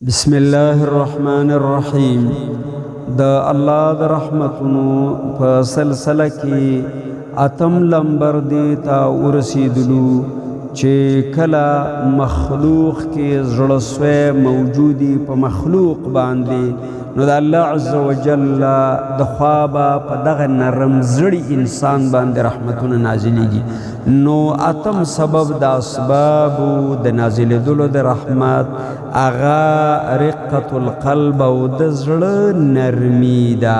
بسم الله الرحمن الرحیم د الله د رحمتونو په سلسله کې اتم لمبر دی تا ورسیدلو چې کله مخلوق کې زړه موجودی په مخلوق باندې نو د الله عز وجل د خوابه په دغه نرم زړی انسان باندې رحمتونه نازلیږي نو اتم سبب د اسباب د نازلېدلو د رحمت اغا رقت القلب او د زړه نرمی ده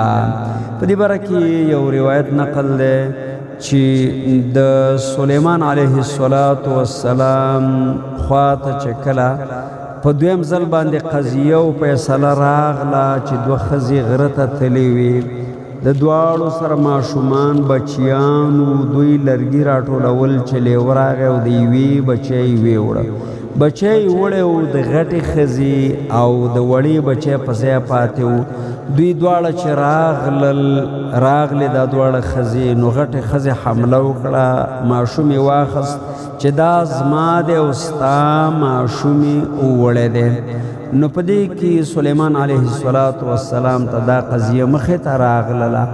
په دې باره کې یو روایت نقل ده چې د سلیمان علیه السلام خواته چې کله په دویم ځل باندې قضیه او فیصله راغله چې دوه ښځې غره ته تللې وې د دواړو سره ماشومان بچیانو دوی لرګي راټولول چې لیوه راغی او د یوې بچی ویوړه بچی وړی و د غټې ښځې او د وړې بچی په ځای پاتې و دوی دواړه چې راغلې دا دواړه ښځې نو غټې ښځې حمله وکړه ماشوم یې واخیست چې دا زما دی او ستا ماشوم یې وړی دی نو په دې کې سلیمان علیه السلام ته دا قضیه مخې ته راغله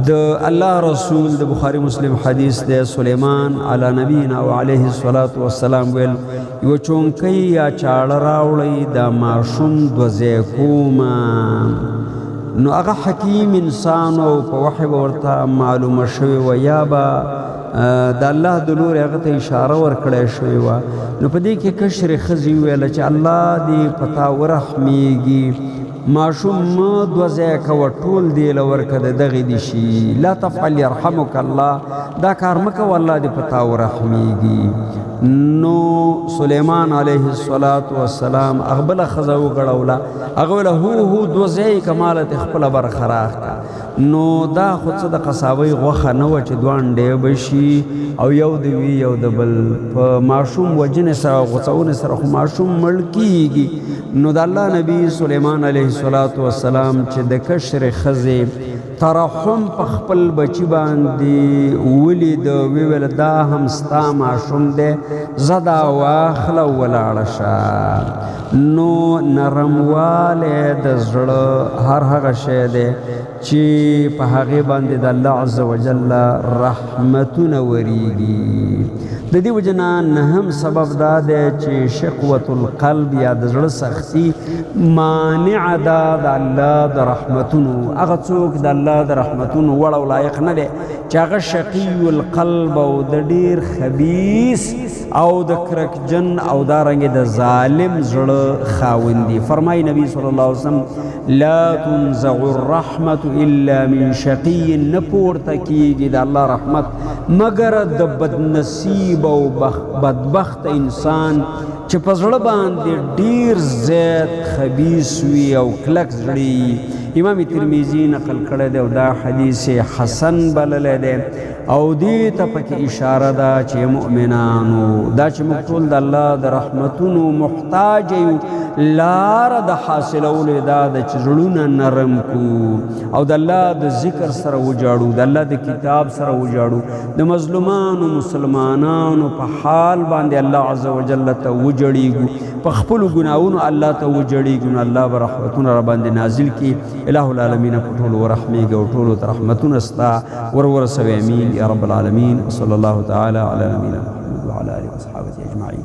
د الله رسول د بخاری مسلم حدیث دی سلیمان علی نبینا و علیه السلام ویل یو چونکی یا چاړه راوړئ دا ماشوم دوه ځای کومه نو هغه حکیم انسان او په وحی ورته معلومه شوې وه یا به د الله د لورې هغه ته اشاره ورکړی شوې وه نو په دې کې کشرې ښځې وویله چې الله دې په تا ورحمیږي ماشوم مه دوه ځایه کوه ټول دې له ورکه د دغې دي شي لا تفعل یرحمک الله دا کار مه کوه الله دې په تا ورحمیږي نو سلیمان علیه السلام هغه بله ښځه وګړوله هغه ویله هو دوه ځایې که ماله دې خپله برخه راکړه نو دا خو څه د قصابۍ غوښه نه وه چې دوه انډې به شي او یو د وي یو د بل په ماشوم وجنې سره غوڅونې سره خو ماشوم مړ کیږي نو د الله نبی سلیمان علیه السلام چې د کشرې ښځې ترحم په خپل بچی باندې ولید ویل دا هم ستا ماشوم دی زه دا واخله ولاړه شه نو نرموالی د زړه هر هغه شی دی چې په هغې باندې د الله عز وجل رحمتونه وریږي د دې وجه نه نهم سبب دا دی چې شقوة القلب یا د زړه سختي مانع ده د الله د رحمتونو هغه څوک د الله د رحمتونو وړ او لایق نه دی چې هغه شقي القلب او د ډېر خبیث او د کرکجن او دارنګې د ظالم زړه خاوند دي فرمایي نبی صلی الله علیه وسلم لا تنزع الرحمة الا من شقي نه پورته کیږي د الله رحمت مگر د بدنصیب او بدبخت انسان چې په زړه باندې ډیر زیات خبیث وي او کلک زړه امام ترمذی نقل کړی دی او دا حدیث حسن بللی دی او دې ته پکې اشاره ده چې مؤمنانو دا چې موږ ټول د الله د رحمتونو محتاج یو لاره د حاصلولو دا ده چې زړونه نرم کو او د الله د ذکر سره وجاړو د الله د کتاب سره وجاړو د مظلومانو مسلمانانو په حال باندې الله عز وجل ته وجړیږو په خپلو ګناهونو الله ته وجړیږو نو الله به رحمتونه را باندې نازل کړي الہ العالمین په ټولو ورحمیږي او ټولو ته رحمتونه ستا ورسوي امین یا رب العالمین صلی الله تعالی علی نبینا محمد وعلى آله وصحبه اجمعین